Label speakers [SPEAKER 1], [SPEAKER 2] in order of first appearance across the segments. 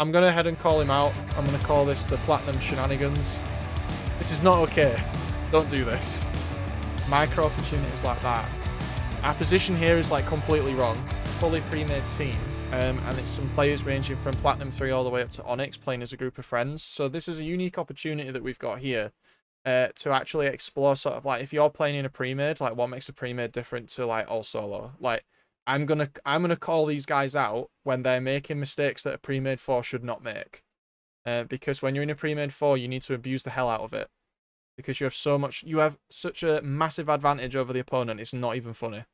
[SPEAKER 1] I'm going to head and call him out. I'm going to call this the Platinum Shenanigans. This is not okay. Don't do this. Micro opportunities like that. Our position here is like completely wrong. Fully pre-made team. And it's some players ranging from Platinum 3 all the way up to Onyx playing as a group of friends. So this is a unique opportunity that we've got here to actually explore sort of like if you're playing in a pre-made, like what makes a pre-made different to like all solo. Like I'm gonna call these guys out when they're making mistakes that a pre-made 4 should not make. Because when you're in a pre-made 4, you need to abuse the hell out of it. Because you have such a massive advantage over the opponent, it's not even funny.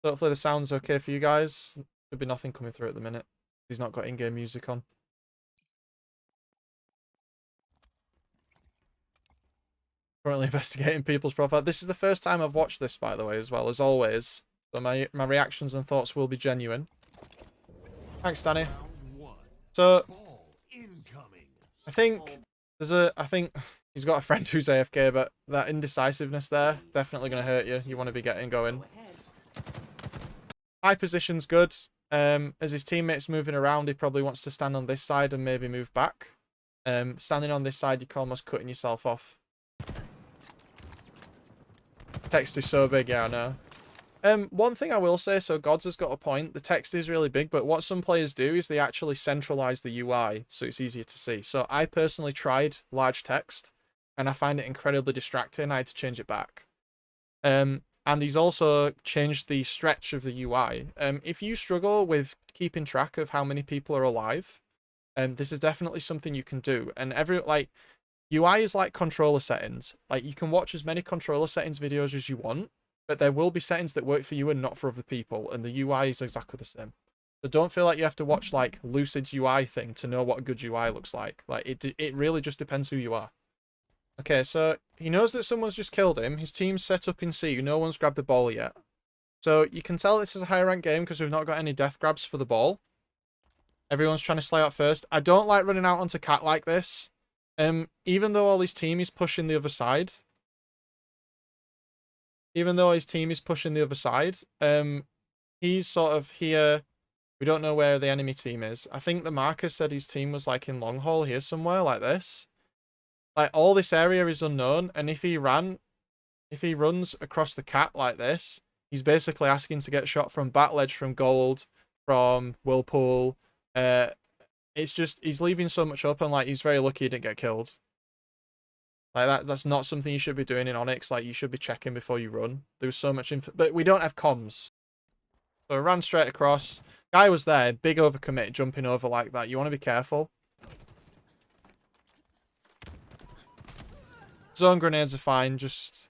[SPEAKER 1] Hopefully the sound's okay for you guys. There'll be nothing coming through at the minute. He's not got in-game music on. Currently investigating people's profile. This is the first time I've watched this, by the way, as well as always. So my reactions and thoughts will be genuine. Thanks, Danny. So I think he's got a friend who's AFK, but that indecisiveness there definitely going to hurt you. You want to be getting going. High position's good. As his teammates moving around, he probably wants to stand on this side and maybe move back. Standing on this side, you're almost cutting yourself off. Text is so big, yeah, I know. One thing I will say, so Gods has got a point. The text is really big, but what some players do is they actually centralize the UI so it's easier to see. So I personally tried large text, and I find it incredibly distracting. I had to change it back. And he's also changed the stretch of the UI. If you struggle with keeping track of how many people are alive, this is definitely something you can do. And UI is like controller settings. Like you can watch as many controller settings videos as you want, but there will be settings that work for you and not for other people. And the UI is exactly the same. So don't feel like you have to watch like Lucid's UI thing to know what a good UI looks like. Like it really just depends who you are. Okay, so he knows that someone's just killed him. His team's set up in C. No one's grabbed the ball yet. So you can tell this is a higher rank game because we've not got any death grabs for the ball. Everyone's trying to slay out first. I don't like running out onto Cat like this. Even though all his team is pushing the other side. He's sort of here. We don't know where the enemy team is. I think the marker said his team was like in long haul here somewhere like this. Like all this area is unknown, and if he runs across the Cat like this, he's basically asking to get shot from Batledge, from Gold, from Whirlpool. It's just he's leaving so much open. Like he's very lucky he didn't get killed. Like that's not something you should be doing in Onyx. Like you should be checking before you run. There's so much but we don't have comms. So I ran straight across. Guy was there, big overcommit, jumping over like that. You want to be careful. Zone grenades are fine, just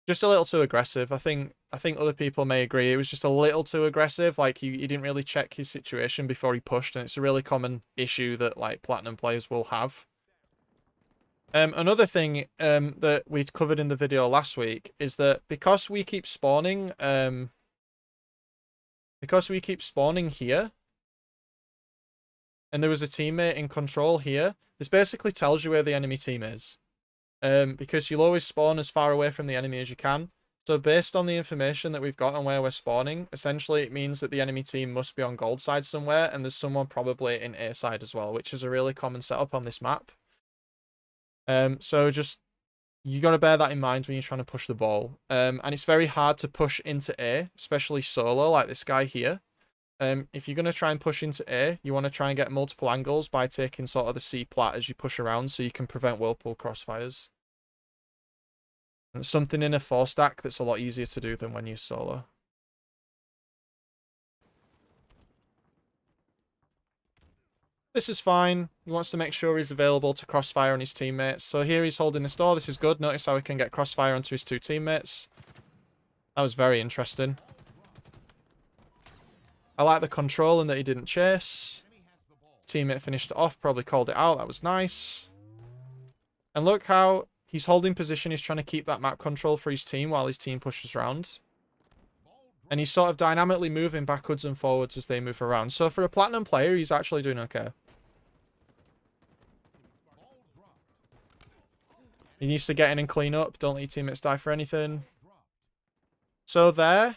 [SPEAKER 1] a little too aggressive. I think other people may agree. It was just a little too aggressive. Like he didn't really check his situation before he pushed, and it's a really common issue that like Platinum players will have. Another thing that we covered in the video last week is that because we keep spawning here, and there was a teammate in control here, this basically tells you where the enemy team is. Because you'll always spawn as far away from the enemy as you can. So based on the information that we've got on where we're spawning, essentially it means that the enemy team must be on gold side somewhere, and there's someone probably in A side as well, which is a really common setup on this map. So just, you got to bear that in mind when you're trying to push the ball. And it's very hard to push into A, especially solo like this guy here. If you're going to try and push into A, you want to try and get multiple angles by taking sort of the C plat as you push around so you can prevent Whirlpool crossfires. And it's something in a 4-stack that's a lot easier to do than when you solo. This is fine. He wants to make sure he's available to crossfire on his teammates. So here he's holding this door. This is good. Notice how he can get crossfire onto his 2 teammates. That was very interesting. I like the control and that he didn't chase. Teammate finished it off, probably called it out. That was nice. And look how he's holding position. He's trying to keep that map control for his team while his team pushes around. And he's sort of dynamically moving backwards and forwards as they move around. So for a Platinum player, he's actually doing okay. He needs to get in and clean up. Don't let your teammates die for anything. So there.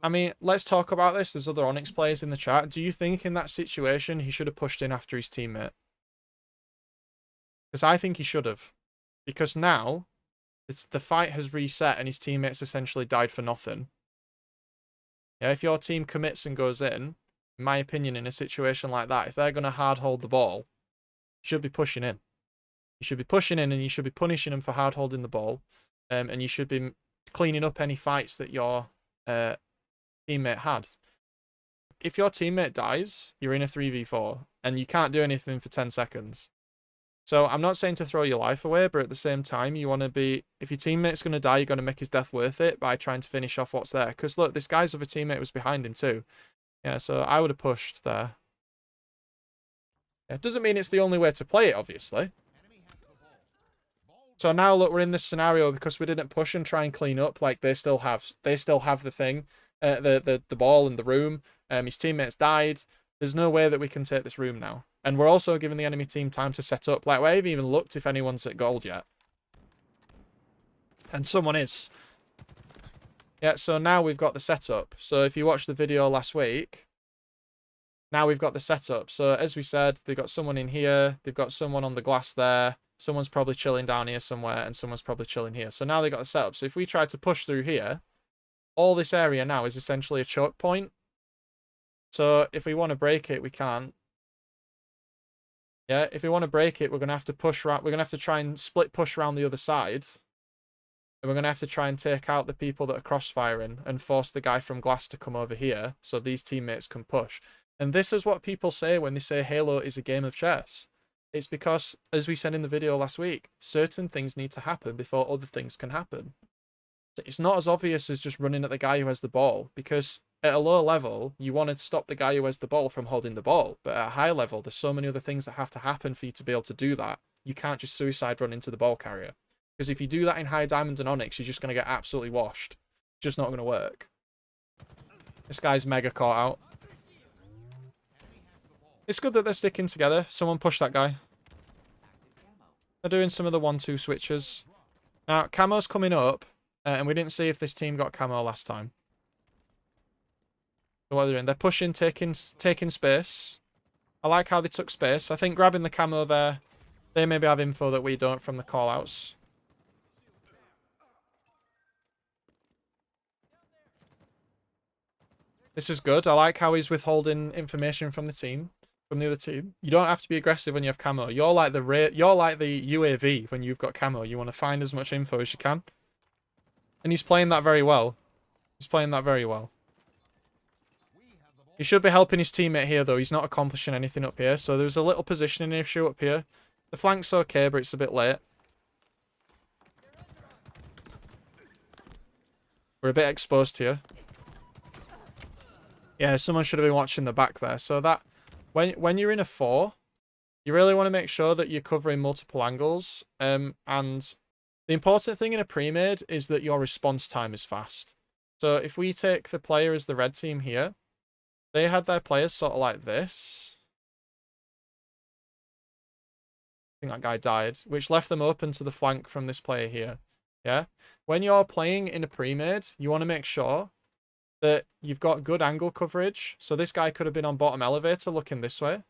[SPEAKER 1] I mean, let's talk about this. There's other Onyx players in the chat. Do you think in that situation he should have pushed in after his teammate? Because I think he should have. Because now the fight has reset and his teammates essentially died for nothing. Yeah, if your team commits and goes in my opinion, in a situation like that, if they're going to hard hold the ball, you should be pushing in. You should be pushing in and you should be punishing them for hard holding the ball. And you should be cleaning up any fights that your teammate had. If your teammate dies, you're in a 3v4 and you can't do anything for 10 seconds. So I'm not saying to throw your life away, but at the same time, you want to be, if your teammate's going to die, you're going to make his death worth it by trying to finish off what's there. Because look, this guy's other teammate was behind him too. Yeah, so I would have pushed there. Yeah, it doesn't mean it's the only way to play it, obviously. So now look, we're in this scenario because we didn't push and try and clean up. Like they still have the thing, the ball in the room. His teammates died. There's no way that we can take this room now. And we're also giving the enemy team time to set up. Like, we haven't even looked if anyone's at gold yet. And someone is. Yeah, so now we've got the setup. So if you watched the video last week, now we've got the setup. So as we said, they've got someone in here. They've got someone on the glass there. Someone's probably chilling down here somewhere. And someone's probably chilling here. So now they've got the setup. So if we try to push through here, all this area now is essentially a choke point. So if we want to break it, we can't. Yeah, if we want to break it, we're going to have to push around. We're going to have to try and split push around the other side. And we're going to have to try and take out the people that are crossfiring and force the guy from glass to come over here so these teammates can push. And this is what people say when they say Halo is a game of chess. It's because, as we said in the video last week, certain things need to happen before other things can happen. So it's not as obvious as just running at the guy who has the ball, because at a low level, you want to stop the guy who has the ball from holding the ball. But at a high level, there's so many other things that have to happen for you to be able to do that. You can't just suicide run into the ball carrier. Because if you do that in high diamond and Onyx, you're just going to get absolutely washed. It's just not going to work. This guy's mega caught out. It's good that they're sticking together. Someone push that guy. They're doing some of the 1-2 switches. Now, Camo's coming up, and we didn't see if this team got Camo last time. So what are they doing? They're pushing, taking space. I like how they took space. I think grabbing the Camo there, they maybe have info that we don't from the callouts. This is good. I like how he's withholding information from the team, from the other team. You don't have to be aggressive when you have Camo. You're like the UAV when you've got Camo. You want to find as much info as you can. And he's playing that very well. He's playing that very well. He should be helping his teammate here, though. He's not accomplishing anything up here. So there's a little positioning issue up here. The flank's okay, but it's a bit late. We're a bit exposed here. Yeah, someone should have been watching the back there. So that, when you're in a 4, you really want to make sure that you're covering multiple angles. And the important thing in a pre-made is that your response time is fast. So if we take the player as the red team here, they had their players sort of like this. I think that guy died, which left them open to the flank from this player here. Yeah? When you're playing in a pre-made, you want to make sure that you've got good angle coverage. So this guy could have been on bottom elevator looking this way.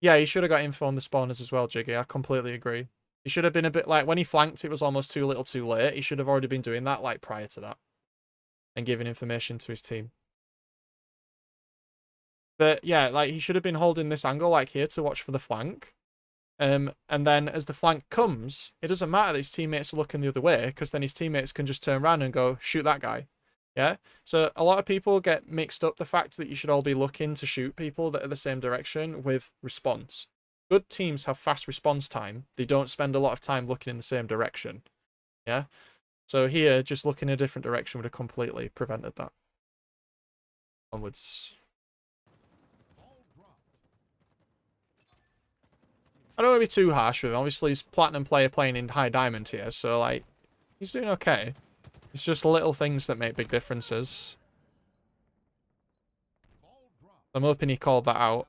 [SPEAKER 1] Yeah, he should have got info on the spawners as well, Jiggy. I completely agree. He should have been a bit like, when he flanked, it was almost too little too late. He should have already been doing that like prior to that. And giving information to his team. But yeah, like he should have been holding this angle like here to watch for the flank. And then as the flank comes, it doesn't matter that his teammates are looking the other way, because then his teammates can just turn around and go, shoot that guy. Yeah? So a lot of people get mixed up the fact that you should all be looking to shoot people that are the same direction with response. Good teams have fast response time. They don't spend a lot of time looking in the same direction. Yeah? So here, just looking in a different direction would have completely prevented that. Onwards. I don't want to be too harsh with him. Obviously, he's platinum player playing in high diamond here, so like, he's doing okay. It's just little things that make big differences. I'm hoping he called that out.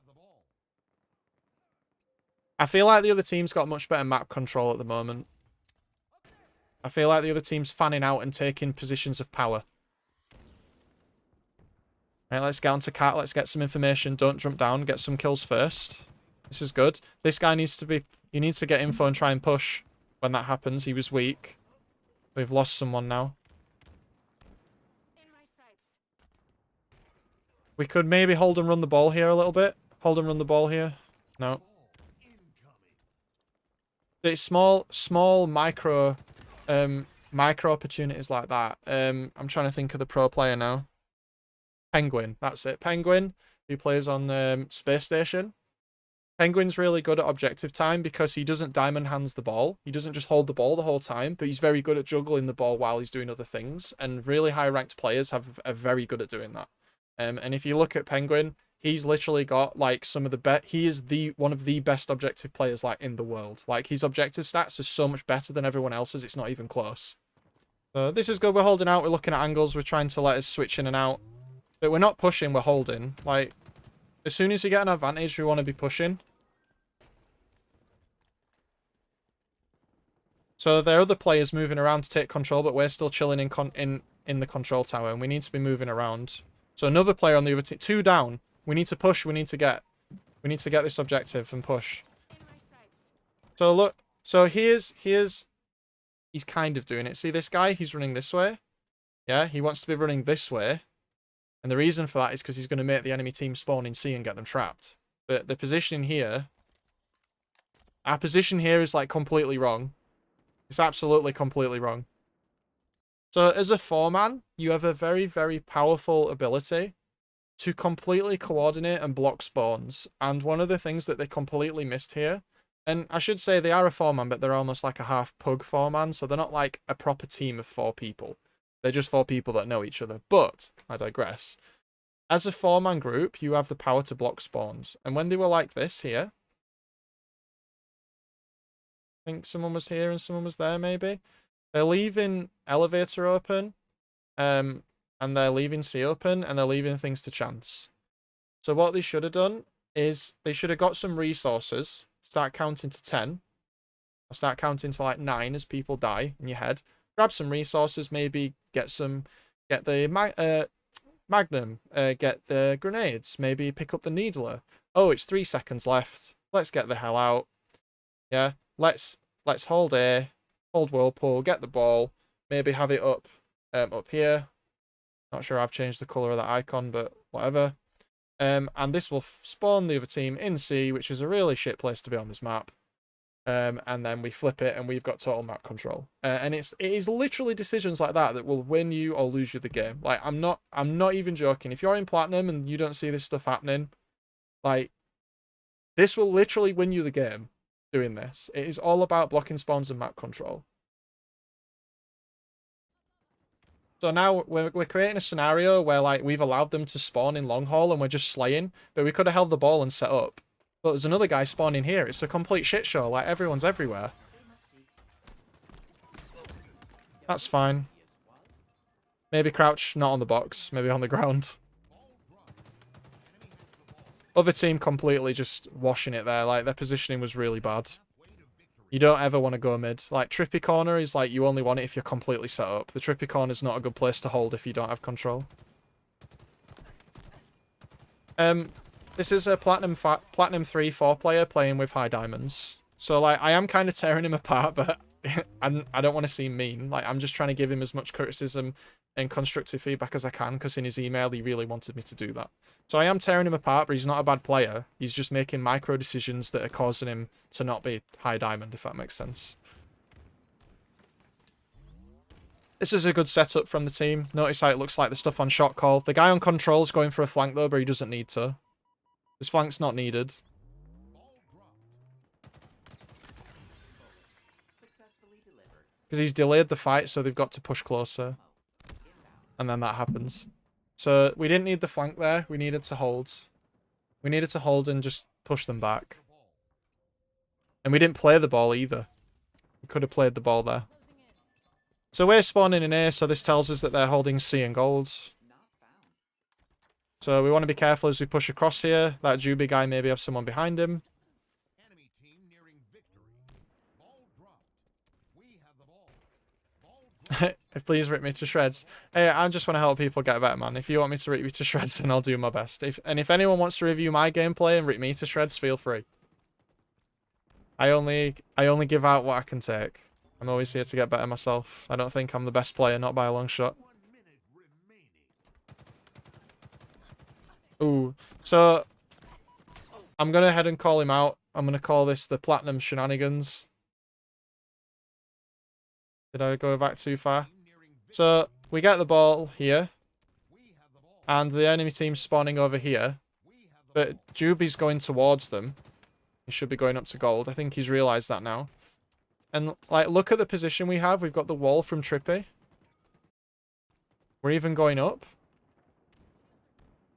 [SPEAKER 1] I feel like the other team's got much better map control at the moment. I feel like the other team's fanning out and taking positions of power. Right, let's get onto Cat. Let's get some information. Don't jump down. Get some kills first. This is good. This guy needs to be... You need to get info and try and push when that happens. He was weak. We've lost someone now. We could maybe hold and run the ball here a little bit. Hold and run the ball here. No. It's small micro opportunities like that. I'm trying to think of the pro player now. Penguin, that's it. Penguin, who plays on Space Station. Penguin's really good at objective time because he doesn't diamond hands the ball. He doesn't just hold the ball the whole time, but he's very good at juggling the ball while he's doing other things. And really high ranked players are very good at doing that. And if you look at Penguin, he's literally got like some of the best. He is one of the best objective players like in the world. Like his objective stats are so much better than everyone else's. It's not even close. So this is good. We're holding out. We're looking at angles. We're trying to let us switch in and out. But we're not pushing, we're holding. Like, as soon as you get an advantage, we want to be pushing. So there are other players moving around to take control, but we're still chilling in the control tower, and we need to be moving around. So another player on the other team, 2 down. We need to push, we need to get this objective and push. So look, so he's kind of doing it. See this guy, he's running this way. Yeah, he wants to be running this way. And the reason for that is because he's going to make the enemy team spawn in C and get them trapped. But the positioning here... Our position here is like completely wrong. It's absolutely completely wrong. So as a 4-man, you have a very, very powerful ability to completely coordinate and block spawns. And one of the things that they completely missed here... And I should say they are a 4-man, but they're almost like a half pug 4-man. So they're not like a proper team of 4 people. They're just 4 people that know each other. But, I digress. As a 4-man group, you have the power to block spawns. And when they were like this here... I think someone was here and someone was there, maybe. They're leaving elevator open. And they're leaving C open. And they're leaving things to chance. So what they should have done is... They should have got some resources. Start counting to 10. Or start counting to like 9 as people die in your head. Grab some resources, maybe get the Magnum, get the grenades, maybe pick up the Needler. Oh, it's 3 seconds left. Let's get the hell out. Yeah, let's hold A, hold Whirlpool, get the ball, maybe have it up here. Not sure I've changed the colour of that icon, but whatever. And this will spawn the other team in C, which is a really shit place to be on this map. And then we flip it and we've got total map control. And it is literally decisions like that that will win you or lose you the game. Like, I'm not even joking. If you're in Platinum and you don't see this stuff happening, like, this will literally win you the game doing this. It is all about blocking spawns and map control. So now we're creating a scenario where, like, we've allowed them to spawn in long haul and we're just slaying, but we could have held the ball and set up. But there's another guy spawning here. It's a complete shit show. Like, everyone's everywhere. That's fine. Maybe crouch, not on the box. Maybe on the ground. Other team completely just washing it there. Like, their positioning was really bad. You don't ever want to go mid. Like, trippy corner is like, you only want it if you're completely set up. The trippy corner is not a good place to hold if you don't have control. This is a Platinum 3-4 player playing with high diamonds. So, like, I am kind of tearing him apart, but I don't want to seem mean. Like, I'm just trying to give him as much criticism and constructive feedback as I can, because in his email, he really wanted me to do that. So I am tearing him apart, but he's not a bad player. He's just making micro decisions that are causing him to not be high diamond, if that makes sense. This is a good setup from the team. Notice how it looks like the stuff on shot call. The guy on control's going for a flank, though, but he doesn't need to. This flank's not needed. Because he's delayed the fight, so they've got to push closer. And then that happens. So we didn't need the flank there. We needed to hold. We needed to hold and just push them back. And we didn't play the ball either. We could have played the ball there. So we're spawning in A, so this tells us that they're holding C and golds. So we want to be careful as we push across here. That Juby guy maybe have someone behind him. Please rip me to shreds. Hey, I just want to help people get better, man. If you want me to rip you to shreds, then I'll do my best. If anyone wants to review my gameplay and rip me to shreds, feel free. I only give out what I can take. I'm always here to get better myself. I don't think I'm the best player, not by a long shot. Ooh, so I'm gonna head and call him out. I'm gonna call this the Platinum Shenanigans. Did I go back too far? So we get the ball here, and the enemy team's spawning over here, but Juby's going towards them. He should be going up to gold. I think he's realised that now. And like, look at the position we have. We've got the wall from Trippy. We're even going up.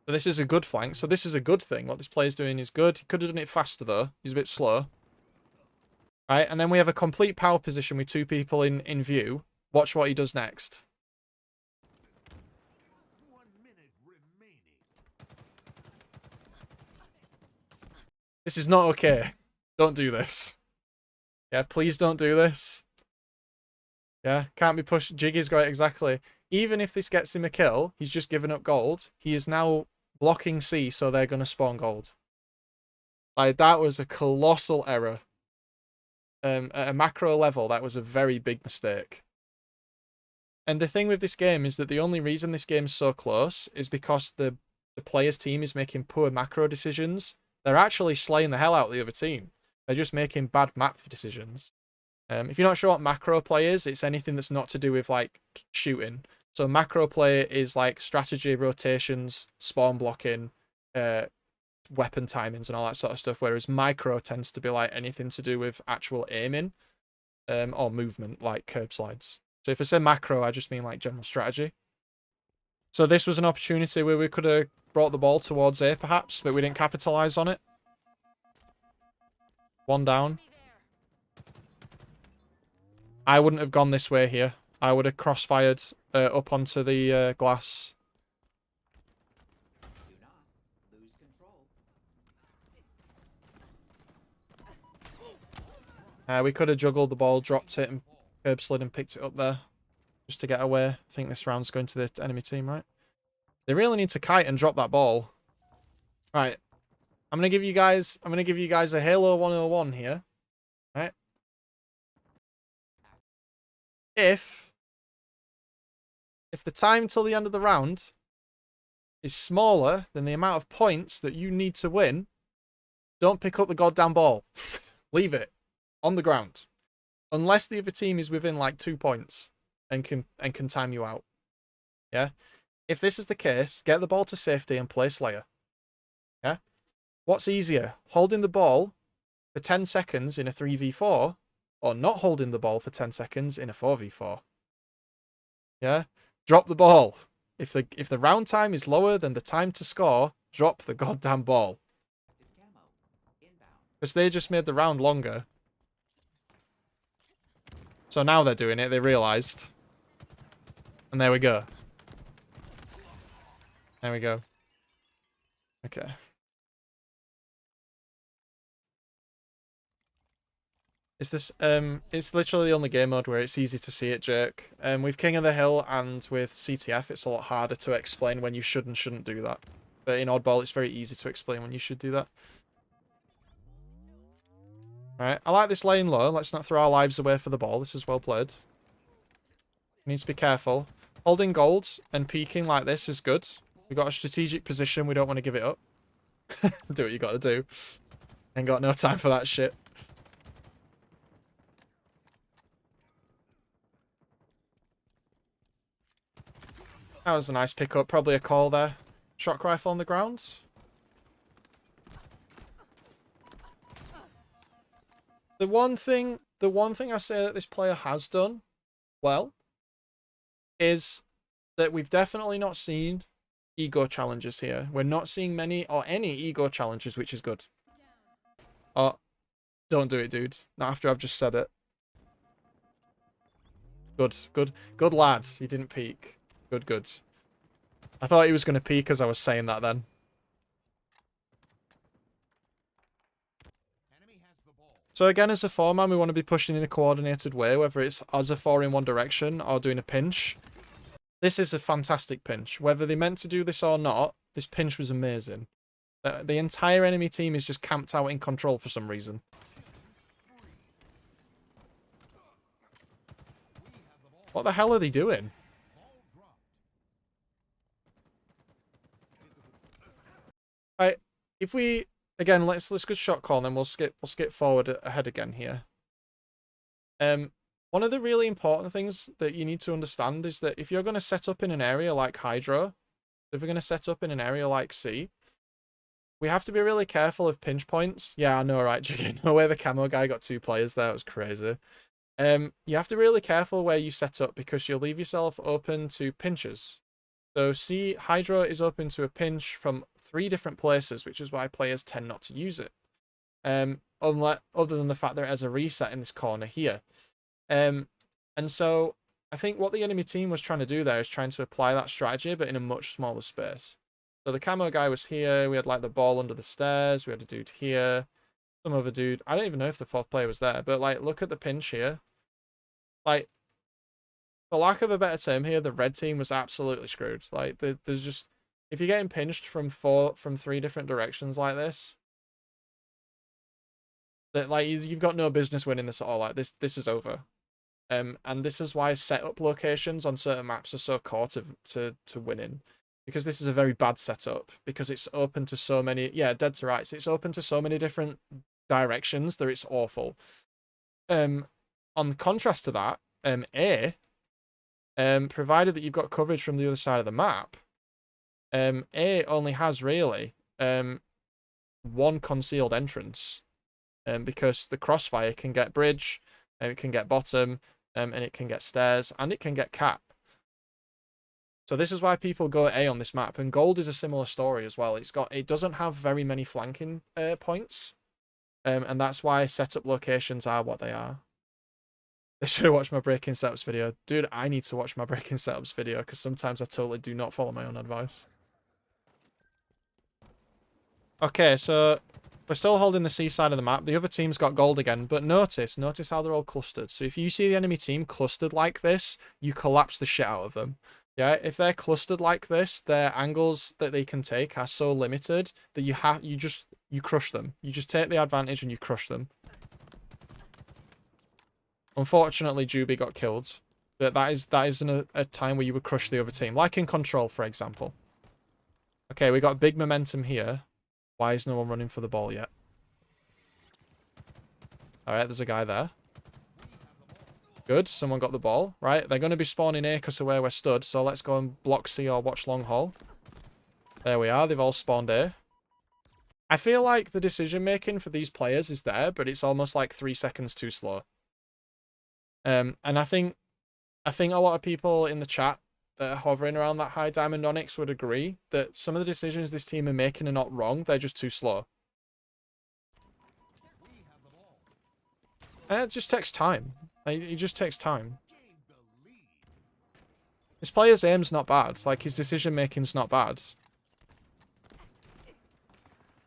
[SPEAKER 1] So this is a good flank. So this is a good thing. What this player's doing is good. He could have done it faster though. He's a bit slow. Right, and then we have a complete power position with two people in view. Watch what he does next. This is not okay. Don't do this. Yeah, please don't do this. Yeah, can't be pushed. Jiggy's great, exactly. Even if this gets him a kill, he's just given up gold. He is now blocking C, so they're going to spawn gold. Like, that was a colossal error. At a macro level, that was a very big mistake. And the thing with this game is that the only reason this game's so close is because the player's team is making poor macro decisions. They're actually slaying the hell out of the other team. They're just making bad map decisions. If you're not sure what macro play is, it's anything that's not to do with, like, shooting. So macro play is, like, strategy, rotations, spawn blocking, weapon timings, and all that sort of stuff, whereas micro tends to be, like, anything to do with actual aiming or movement, like curb slides. So if I say macro, I just mean, like, general strategy. So this was an opportunity where we could have brought the ball towards A, perhaps, but we didn't capitalise on it. One down. I wouldn't have gone this way here. I would have crossfired up onto the glass. We could have juggled the ball, dropped it, and curb slid and picked it up there. Just to get away. I think this round's going to the enemy team, right? They really need to kite and drop that ball. Right. I'm gonna give you guys a Halo 101 here. Right? If the time till the end of the round is smaller than the amount of points that you need to win, don't pick up the goddamn ball. Leave it on the ground. Unless the other team is within like 2 points and can time you out. Yeah? If this is the case, get the ball to safety and play Slayer. Yeah? What's easier? Holding the ball for 10 seconds in a 3v4 or not holding the ball for 10 seconds in a 4v4? Yeah? Drop the ball. If the round time is lower than the time to score, drop the goddamn ball. Because they just made the round longer. So now they're doing it, they realised. And there we go. There we go. Okay. Is this it's literally the only game mode where it's easy to see it, Jake. With King of the Hill and with CTF it's a lot harder to explain when you should and shouldn't do that. But in Oddball it's very easy to explain when you should do that. Right, I like this lane low. Let's not throw our lives away for the ball. This is well played. Needs to be careful. Holding gold and peeking like this is good. We got a strategic position. We don't want to give it up. Do what you got to do. Ain't got no time for that shit. That was a nice pickup. Probably a call there. Shock rifle on the ground. The one thing I say that this player has done well is that we've definitely not seen ego challenges here. We're not seeing many or any ego challenges, which is good. Oh, don't do it, dude. Not after I've just said it. Good lad. He didn't peek. Good. I thought he was going to peek as I was saying that then. So again, as a 4-man, we want to be pushing in a coordinated way, whether it's as a 4 in one direction or doing a pinch. This is a fantastic pinch. Whether they meant to do this or not, this pinch was amazing. The entire enemy team is just camped out in control for some reason. What the hell are they doing? Right, if we again let's go shot call, and then we'll skip forward ahead again here. One of the really important things that you need to understand is that if you're going to set up in an area like Hydro, if we're going to set up in an area like C, we have to be really careful of pinch points. Yeah, I know, right, Jiggy? No way the Camo guy got 2 players there. It was crazy. You have to be really careful where you set up because you'll leave yourself open to pinches. So C, Hydro is open to a pinch from 3 different places, which is why players tend not to use it. Unless, other than the fact that it has a reset in this corner here. And so I think what the enemy team was trying to do there is trying to apply that strategy, but in a much smaller space. So the Camo guy was here. We had like the ball under the stairs. We had a dude here. Some other dude. I don't even know if the 4th player was there, but like, look at the pinch here. Like, for lack of a better term here, the red team was absolutely screwed. Like, there's just, if you're getting pinched from 3 different directions like this, that like you've got no business winning this at all. Like this is over. And this is why setup locations on certain maps are so core to winning. Because this is a very bad setup. Because it's open to so many... Yeah, dead to rights. It's open to so many different directions that it's awful. On contrast to that, A, provided that you've got coverage from the other side of the map, A only has really 1 concealed entrance. Because the crossfire can get bridge, it can get bottom, and it can get stairs, and it can get cap. So this is why people go A on this map, and gold is a similar story as well. It doesn't have very many flanking points, and that's why setup locations are what they are. They should have watched my breaking setups video. Dude, I need to watch my breaking setups video, because sometimes I totally do not follow my own advice. Okay, so we're still holding the C side of the map. The other team's got gold again, but notice how they're all clustered. So if you see the enemy team clustered like this, you collapse the shit out of them. Yeah, if they're clustered like this, their angles that they can take are so limited that you crush them. You just take the advantage and you crush them. Unfortunately, Juby got killed. But that is a time where you would crush the other team. Like in Control, for example. Okay, we got big momentum here. Why is no one running for the ball yet? Alright, there's a guy there. Good, someone got the ball. Right, they're going to be spawning A because of where we're stood, so let's go and block C or watch long haul. There we are, they've all spawned A. I feel like the decision making for these players is there, but it's almost like 3 seconds too slow. And I think a lot of people in the chat that are hovering around that high diamond Onyx would agree that some of the decisions this team are making are not wrong, they're just too slow. And it just takes time. Like, it just takes time. His player's aim's not bad. Like, his decision making's not bad.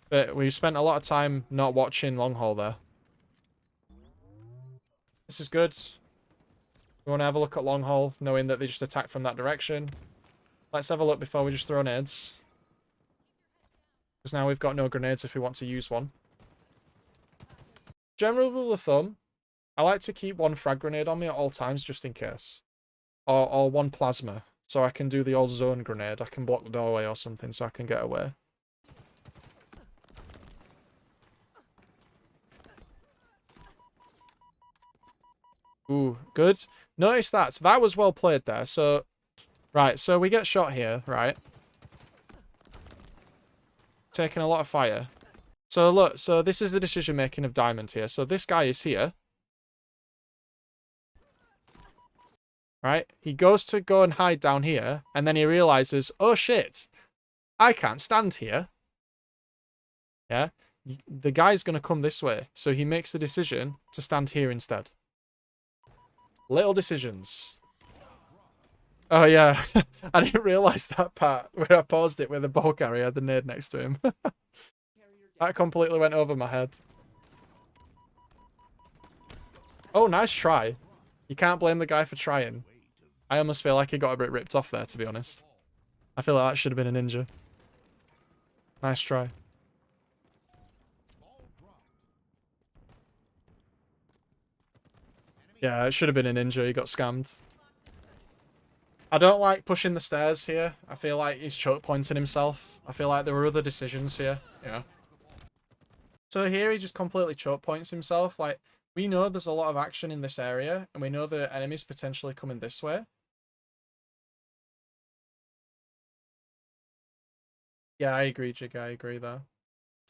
[SPEAKER 1] But we spent a lot of time not watching long haul there. This is good. We want to have a look at long haul, knowing that they just attacked from that direction. Let's have a look before we just throw nades. Because now we've got no grenades if we want to use one. General rule of thumb, I like to keep 1 frag grenade on me at all times just in case. Or 1 plasma. So I can do the old zone grenade. I can block the doorway or something so I can get away. Ooh, good. Notice that. So that was well played there. So, right. So we get shot here, right? Taking a lot of fire. So look. So this is the decision making of Diamond here. So this guy is here. Right? He goes to go and hide down here. And then he realizes, oh shit, I can't stand here. Yeah? The guy's going to come this way. So he makes the decision to stand here instead. Little decisions. Oh, yeah. I didn't realize that part where I paused it where the ball carrier had the nade next to him. That completely went over my head. Oh, nice try. You can't blame the guy for trying. I almost feel like he got a bit ripped off there, to be honest. I feel like that should have been a ninja. Nice try. Yeah, it should have been a ninja. He got scammed. I don't like pushing the stairs here. I feel like he's choke pointing himself. I feel like there were other decisions here. Yeah. So here he just completely choke points himself. Like, we know there's a lot of action in this area, and we know the enemy's potentially coming this way. Yeah, I agree, Jig. I agree there.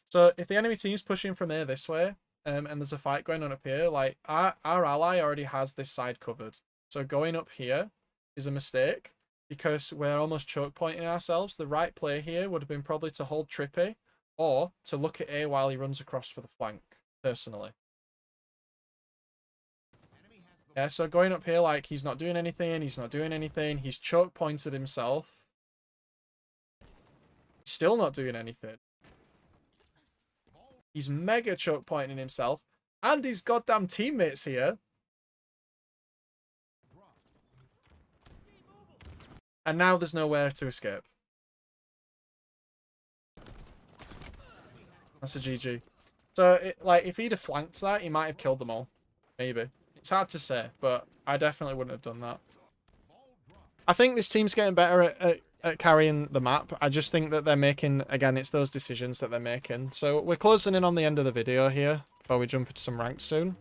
[SPEAKER 1] So if the enemy team's pushing from here this way, and there's a fight going on up here, like our ally already has this side covered. So going up here is a mistake because we're almost choke pointing ourselves. The right play here would have been probably to hold Trippy or to look at A while he runs across for the flank, personally. Yeah, so going up here, like, he's not doing anything, he's choke pointed himself. Still not doing anything. He's mega choke pointing himself. And his goddamn teammates here. And now there's nowhere to escape. That's a GG. So, like, if he'd have flanked that, he might have killed them all. Maybe. It's hard to say, but I definitely wouldn't have done that. I think this team's getting better at carrying the map. I just think that they're making, again, it's those decisions that they're making. So we're closing in on the end of the video here before we jump into some ranked soon.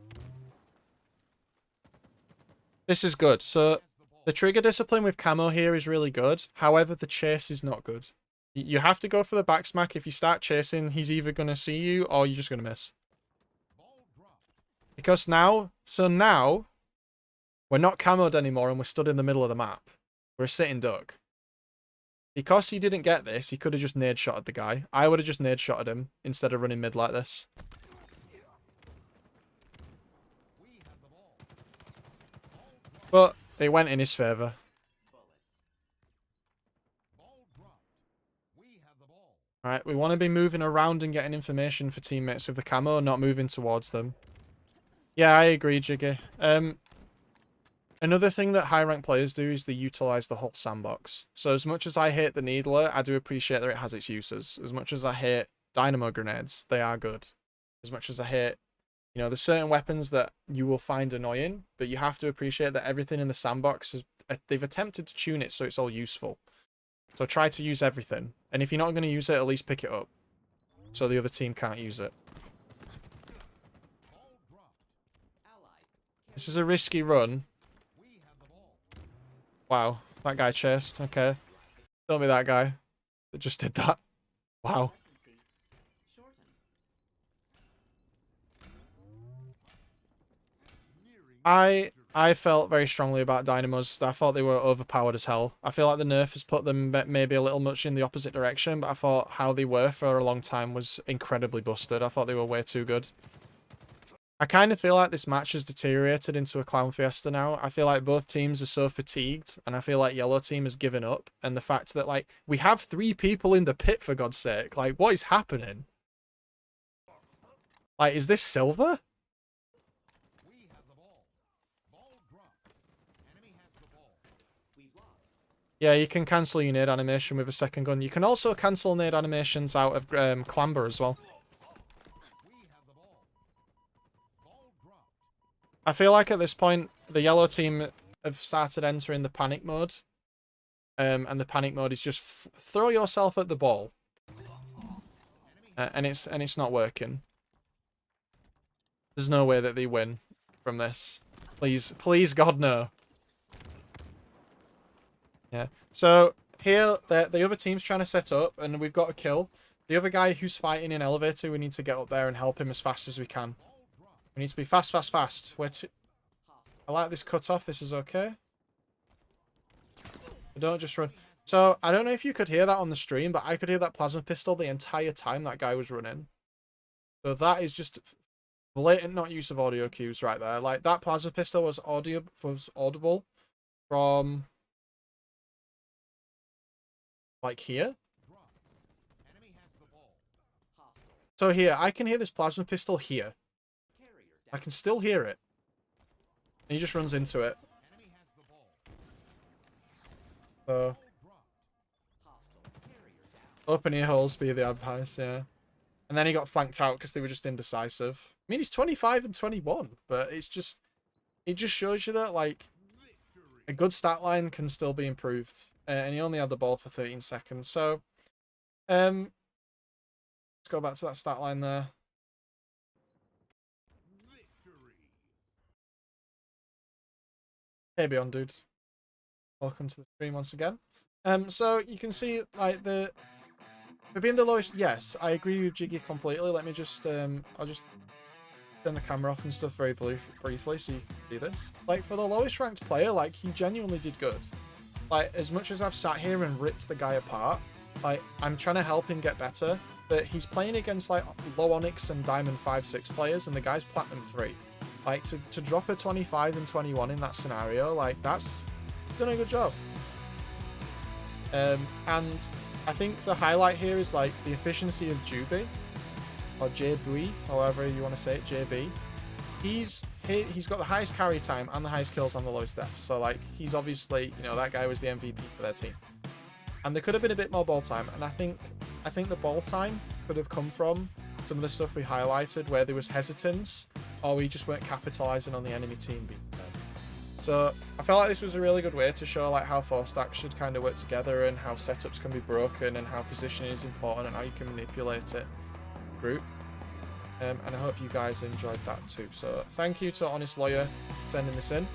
[SPEAKER 1] This is good. So the trigger discipline with Camo here is really good. However, the chase is not good. You have to go for the back smack. If you start chasing, he's either going to see you or you're just going to miss. Because now, so now, we're not camoed anymore and we're stood in the middle of the map. We're a sitting duck. Because he didn't get this, he could have just nade shotted the guy. I would have just nade shotted him instead of running mid like this. But it went in his favour. Alright, we want to be moving around and getting information for teammates with the camo, not moving towards them. Yeah, I agree, Jiggy. Another thing that high rank players do is they utilize the whole sandbox. So as much as I hate the needler, I do appreciate that it has its uses. As much as I hate dynamo grenades, they are good. As much as I hate, you know, there's certain weapons that you will find annoying, but you have to appreciate that everything in the sandbox is, they've attempted to tune it so it's all useful. So try to use everything. And if you're not going to use it, at least pick it up. So the other team can't use it. This is a risky run. Wow, that guy chased. Okay. Don't be that guy that just did that. Wow. I felt very strongly about Dynamos. I thought they were overpowered as hell. I feel like the nerf has put them maybe a little much in the opposite direction, but I thought how they were for a long time was incredibly busted. I thought they were way too good. I kind of feel like this match has deteriorated into a clown fiesta now. I feel like both teams are so fatigued, and I feel like yellow team has given up. And the fact that, like, we have 3 people in the pit, for God's sake. Like, what is happening? Like, is this silver? Yeah, you can cancel your nade animation with a second gun. You can also cancel nade animations out of Clamber as well. I feel like at this point, the yellow team have started entering the panic mode. And the panic mode is just throw yourself at the ball. And it's not working. There's no way that they win from this. Please, please, God, no. Yeah. So here, the other team's trying to set up, and we've got a kill. The other guy who's fighting in elevator, we need to get up there and help him as fast as we can. We need to be fast, fast, fast. I like this cutoff. This is okay. Don't just run. So, I don't know if you could hear that on the stream, but I could hear that plasma pistol the entire time that guy was running. So that is just blatant not use of audio cues right there. Like, that plasma pistol was audible from, like, here. So here, I can hear this plasma pistol here. I can still hear it. And he just runs into it. So open ear holes be the advice, yeah. And then he got flanked out because they were just indecisive. I mean, he's 25 and 21, but it just shows you that, like, a good stat line can still be improved. And he only had the ball for 13 seconds. So, let's go back to that stat line there. Hey, Beyond, dude. Welcome to the stream once again. So you can see, like, for being the lowest, yes, I agree with Jiggy completely. Let me just, I'll just turn the camera off and stuff very briefly so you can see this. Like, for the lowest ranked player, like, he genuinely did good. Like, as much as I've sat here and ripped the guy apart, like, I'm trying to help him get better, but he's playing against, like, low Onyx and Diamond 5-6 players, and the guy's Platinum 3. Like, to drop a 25 and 21 in that scenario, like, that's done a good job. And I think the highlight here is, like, the efficiency of Juby, or JB, however you want to say it, JB. He's got the highest carry time and the highest kills on the lowest depth. So, like, he's obviously, you know, that guy was the MVP for their team. And there could have been a bit more ball time. And I think the ball time could have come from some of the stuff we highlighted where there was hesitance or we just weren't capitalizing on the enemy team being dead. So I felt like this was a really good way to show, like, how 4 stacks should kind of work together and how setups can be broken and how positioning is important and how you can manipulate it group. And I hope you guys enjoyed that too. So thank you to Honest Lawyer for sending this in.